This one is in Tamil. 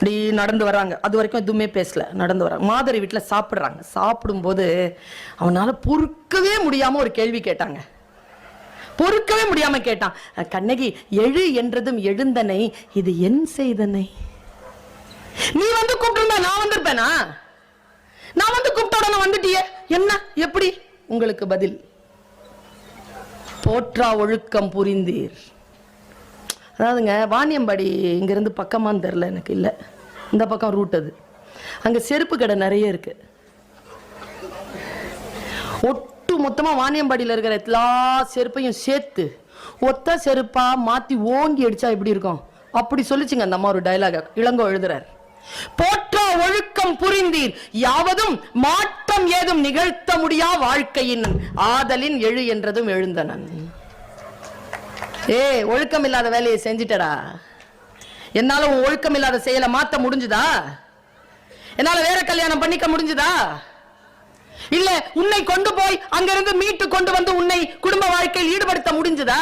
அப்படி நடந்து வராங்க. அது வரைக்கும் எதுவுமே பேசல. நடந்து வராங்க. மாதரி வீட்டில் சாப்பிட்றாங்க. சாப்பிடும்போது அவனால பொறுக்கவே முடியாம ஒரு கேள்வி கேட்டாங்க. பொறுக்கவே முடியாம கேட்டான், கண்ணகி, எழு என்றதும் எழுந்தனை, இது என் செய்தனை? நீ வந்து கூப்பிட்டு நான் வந்திருப்பேனா? நான் வந்து கூப்பிட்ட உடனே வந்துட்டியே, என்ன எப்படி? உங்களுக்கு பதில், போற்றா ஒழுக்கம் புரிந்தீர். அதாவதுங்க, வாணியம்பாடி இங்கிருந்து பக்கமான்னு தெரில எனக்கு, இல்லை இந்த பக்கம் ரூட். அது அங்கே செருப்பு கடை நிறைய இருக்கு. ஒட்டு மொத்தமாக வாணியம்பாடியில் இருக்கிற எல்லா செருப்பையும் சேர்த்து ஒத்த செருப்பா மாற்றி ஓங்கி அடிச்சா எப்படி இருக்கும்? அப்படி சொல்லிச்சுங்க அந்த அம்மா ஒரு டைலாக. இளங்கோ எழுதுறார், போற்றா ஒழுக்கம் புரிந்தீர், யாவதும் மாற்றம் ஏதும் நிகழ்த்த முடியா வாழ்க்கையின் ஆதலின் எழு என்றதும் எழுந்தனன். ஒழுக்கம் இல்லாத வேலையை செஞ்சிட்டடா. என்னால ஒழுக்கம் இல்லாத செயலை மாத்த முடிஞ்சுதா? என்னால வேற கல்யாணம் பண்ணிக்க முடிஞ்சுதா? இல்ல உன்னை கொண்டு போய் அங்கிருந்து மீட்டு கொண்டு வந்து உன்னை குடும்ப வாழ்க்கையில் ஈடுபடுத்த முடிஞ்சுதா?